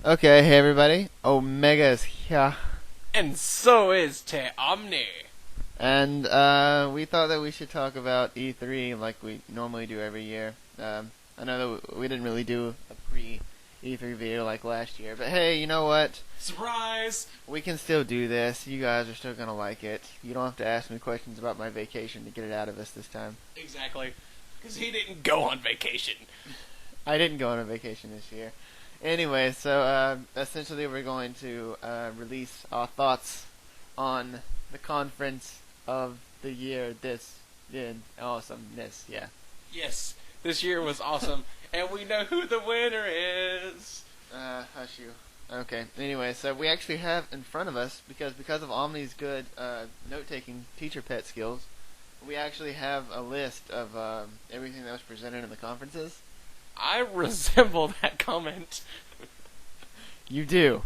Okay, hey everybody. Omega is here. And so is Te Omni. And we thought that we should talk about E3 like we normally do every year. I know that we didn't really do a pre-E3 video like last year, but hey, you know what? Surprise! We can still do this. You guys are still gonna like it. You don't have to ask me questions about my vacation to get it out of us this time. Exactly. Because he didn't go on vacation. I didn't go on a vacation this year. Anyway, so essentially we're going to release our thoughts on the conference of the year. This did awesomeness, yeah. Yes, this year was awesome. And we know who the winner is. Hush you. Okay. Anyway, so we actually have in front of us because of Omni's good note-taking teacher pet skills, we actually have a list of everything that was presented in the conferences. I resemble that comment. You do.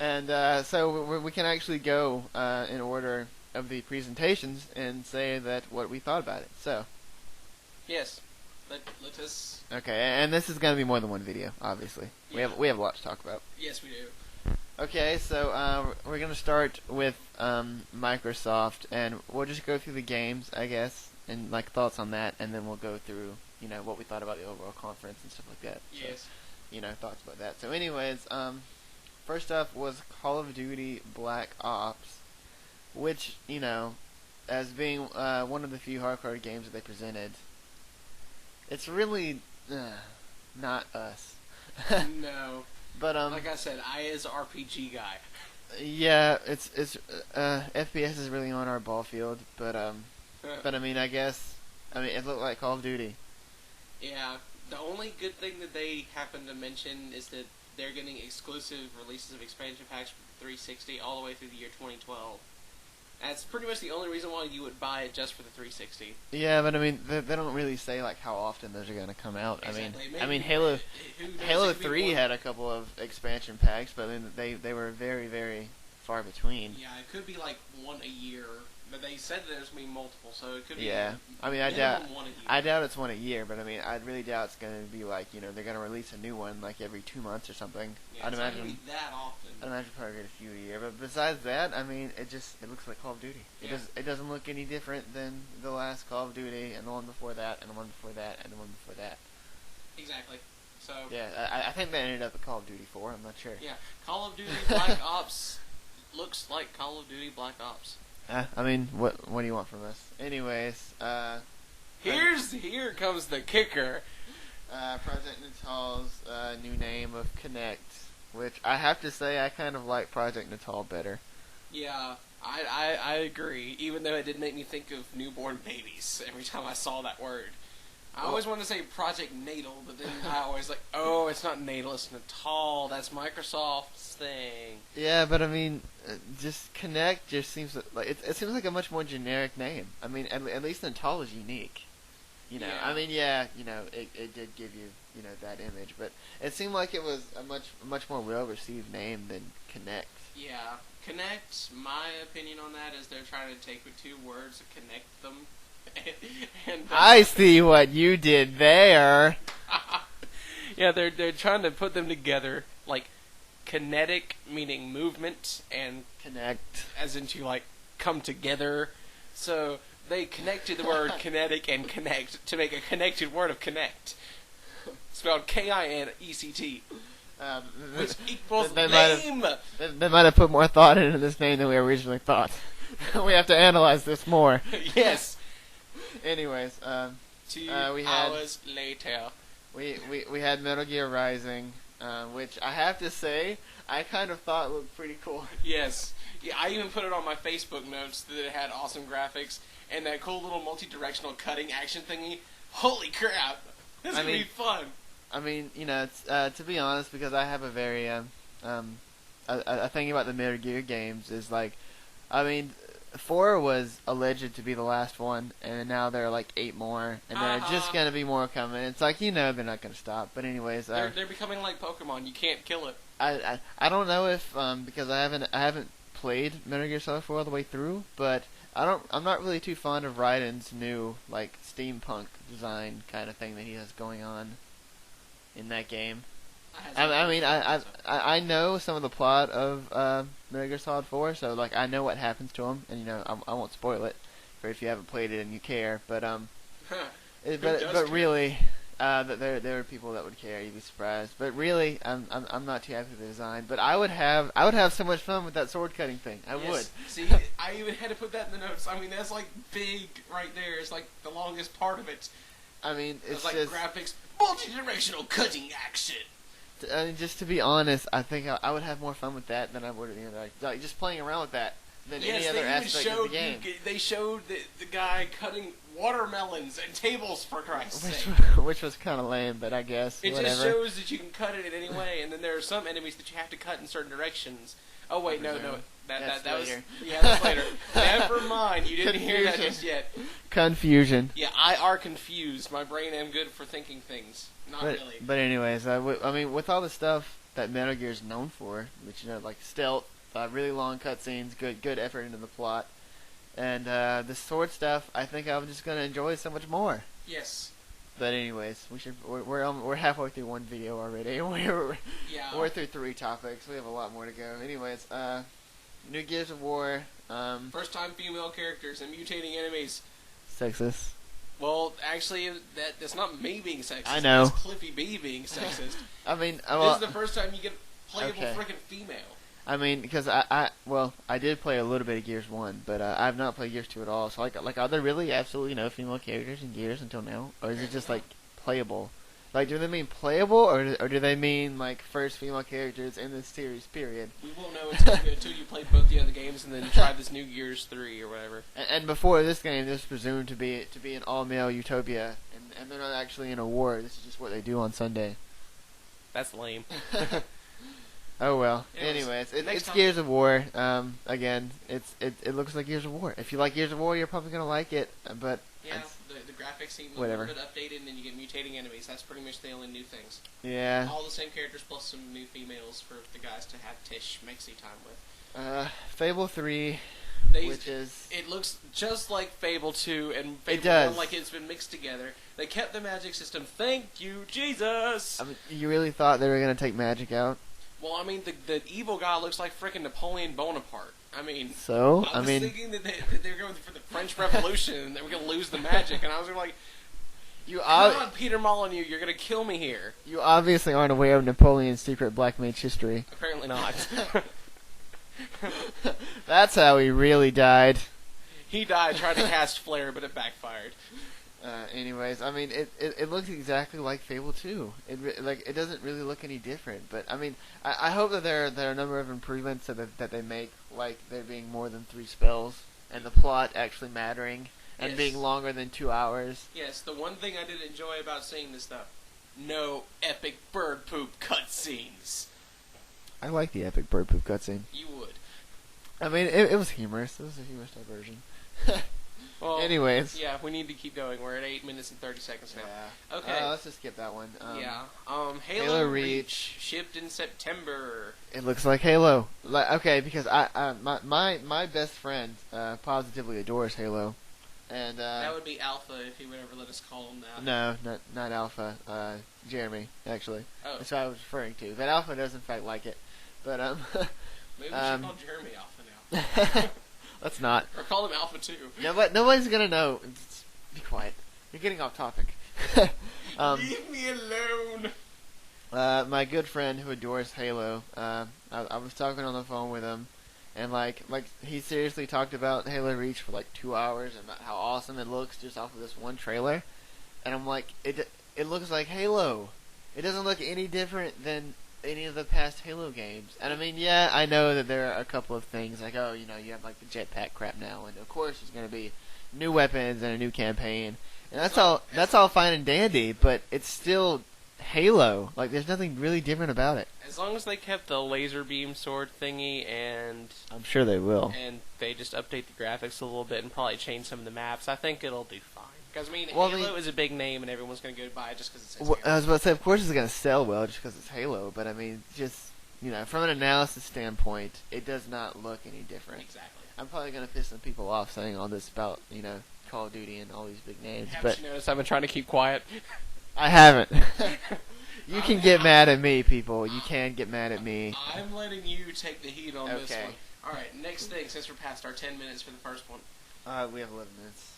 And so we can actually go in order of the presentations and say that what we thought about it. So, Yes. Let us... okay, and this is going to be more than one video, obviously. Yeah. We have a lot to talk about. Yes, we do. Okay, so we're going to start with Microsoft, and we'll just go through the games, I guess, and like thoughts on that, and then we'll go through, what we thought about the overall conference and stuff like that. Yes. So, thoughts about that. So anyways, first up was Call of Duty Black Ops, which, as being one of the few hardcore games that they presented, it's really not us. No. But Like I said, I is an RPG guy. yeah, it's FPS is really on our ball field, but I mean, it looked like Call of Duty. Yeah, the only good thing that they happen to mention is that they're getting exclusive releases of expansion packs for 360 all the way through the year 2012. That's pretty much the only reason why you would buy it just for the 360. Yeah, but I mean, they don't really say like how often those are going to come out. Exactly. I mean, Halo Who knows, Halo it could be 3 one- had a couple of expansion packs, but then they were very very far between. Yeah, it could be like one a year, but they said there's going to be multiple, so it could be. Yeah, I mean, minimum one a year. I doubt it's one a year, but I mean, I really doubt it's going to be like they're going to release a new one like every 2 months or something. Yeah, I'd it's not gonna imagine. be that often. I'd imagine probably get a few a year, but besides that, I mean, it looks like Call of Duty. Yeah. It doesn't look any different than the last Call of Duty and the one before that and the one before that and the one before that. Exactly. So. Yeah, I think they ended up at Call of Duty 4. I'm not sure. Yeah, Call of Duty Black Ops looks like Call of Duty Black Ops. I mean, what do you want from us? Anyways, Here comes the kicker. Project Natal's new name of Connect, which I have to say I kind of like Project Natal better. Yeah, I agree. Even though it did make me think of newborn babies every time I saw that word. I always wanted to say Project Natal, but then I always like, oh, it's not Natal, it's Natal. That's Microsoft's thing. Yeah, but I mean, just Connect just seems like it seems like a much more generic name. I mean, at least Natal is unique. Yeah. I mean, yeah, it did give you, that image, but it seemed like it was a much more well-received name than Connect. Yeah, Connect, my opinion on that is they're trying to take the two words and connect them. and I see what you did there. Yeah, they're trying to put them together, like kinetic meaning movement and Connect. as into like come together. So they connected the word kinetic and connect to make a connected word of connect. Spelled Kinect. Which equals name. They might have put more thought into this name than we originally thought. We have to analyze this more. Yes. Anyways, 2 we had hours later. we had Metal Gear Rising, which I have to say I kind of thought looked pretty cool. Yes. Yeah, I even put it on my Facebook notes that it had awesome graphics and that cool little multi-directional cutting action thingy. Holy crap! This is gonna be fun. I mean, it's, to be honest, because I have a very a thing about the Metal Gear games is like, I mean, 4 was alleged to be the last one, and now there are like 8 more, and there are just gonna be more coming. It's like they're not gonna stop. But anyways, they're becoming like Pokemon. You can't kill it. I don't know if because I haven't played Metal Gear Solid 4 all the way through, but I'm not really too fond of Raiden's new like steampunk design kind of thing that he has going on in that game. I mean, I know some of the plot of Metal Gear Solid 4, so like I know what happens to him, and I won't spoil it for if you haven't played it and you care. But but really, that there are people that would care. You'd be surprised. But really, I'm not too happy with the design. But I would have so much fun with that sword cutting thing. I would. See, I even had to put that in the notes. I mean, that's like big right there. It's like the longest part of it. I mean, it's like just graphics, multi-directional cutting action. I mean, just to be honest, I think I would have more fun with that than I would like just playing around with that than any other aspect of the game. They showed the guy cutting watermelons and tables, for Christ's sake. Which was kind of lame, but I guess it whatever. just shows that you can cut it in any way, and then there are some enemies that you have to cut in certain directions. Oh wait, no, that was that's later. Never mind, you didn't hear that just yet. Confusion. Yeah, I are confused. My brain am good for thinking things. Not really. But anyways, I mean, with all the stuff that Metal Gear is known for, which like stealth, really long cutscenes, good effort into the plot, and the sword stuff, I think I'm just gonna enjoy so much more. Yes. But anyways, we're halfway through one video already. We're through 3 topics. We have a lot more to go. Anyways, new Gears of War. First time female characters and mutating enemies. Sexist. Well, actually, that's not me being sexist. I know. It's Cliffy B being sexist. I mean, this is the first time you get playable freaking female. I mean, because I did play a little bit of Gears 1, but I've not played Gears 2 at all. So like, are there really absolutely no female characters in Gears until now, or is it just like playable? Like, do they mean playable, or do they mean like first female characters in this series? Period. We won't know until you play both the other games and then try this new Gears 3 or whatever. And before this game, this was presumed to be an all-male utopia, and they're not actually in a war. This is just what they do on Sunday. That's lame. Oh well. Anyways, it's Gears of War. Again, it looks like Gears of War. If you like Gears of War, you're probably gonna like it. But yeah, the graphics seem a little bit updated, and then you get mutating enemies. That's pretty much the only new things. Yeah. All the same characters plus some new females for the guys to have Tish Maxi time with. Fable 3, which is it looks just like Fable 2 and Fable it does. 1, like it's been mixed together. They kept the magic system. Thank you, Jesus. I mean, you really thought they were gonna take magic out? Well, I mean, the evil guy looks like frickin' Napoleon Bonaparte. I mean, I was mean, thinking that they were going for the French Revolution and they were going to lose the magic, and I was like, come on, Peter Molyneux, you're going to kill me here. You obviously aren't aware of Napoleon's secret black mage history. Apparently not. That's how he really died. He died trying to cast Flare, but it backfired. Anyways, I mean, it looks exactly like Fable 2. It doesn't really look any different. But I mean, I hope that there are a number of improvements that they make, like there being more than 3 spells, and the plot actually mattering, and being longer than 2 hours. Yes, the one thing I did enjoy about seeing this stuff: no epic bird poop cutscenes. I like the epic bird poop cutscene. You would. I mean, it was humorous. It was a humorous diversion. Well, anyways. Yeah, we need to keep going. We're at 8 minutes and 30 seconds now. Yeah. Okay. Let's just skip that one. Halo Reach shipped in September. It looks like Halo. Okay, because my best friend positively adores Halo, and that would be Alpha if he would ever let us call him that. No, not Alpha. Jeremy, actually. Oh. That's what I was referring to. But Alpha does in fact like it. But maybe we should call Jeremy Alpha now. Let's not. Or call him Alpha 2. Nobody's gonna know. Just be quiet. You're getting off topic. Leave me alone. My good friend who adores Halo, I was talking on the phone with him, and like he seriously talked about Halo Reach for like 2 hours and about how awesome it looks just off of this one trailer, and I'm like, it looks like Halo. It doesn't look any different than any of the past Halo games. And I mean, yeah, I know that there are a couple of things like, oh, you have like the jetpack crap now, and of course there's going to be new weapons and a new campaign, and that's all fine and dandy, but it's still Halo. Like, there's nothing really different about it. As long as they kept the laser beam sword thingy, and I'm sure they will, and they just update the graphics a little bit and probably change some of the maps, I think it'll do fine. Because, I mean, Halo is a big name, and everyone's going to go buy it just because it's I was about to say, of course it's going to sell well just because it's Halo, but I mean, just, from an analysis standpoint, it does not look any different. Exactly. I'm probably going to piss some people off saying all this about, Call of Duty and all these big names. Haven't you noticed I've been trying to keep quiet? I haven't. You can get mad at me, people. You can get mad at me. I'm letting you take the heat on this Okay. one. All right, next thing, since we're past our 10 minutes for the first one. We have 11 minutes.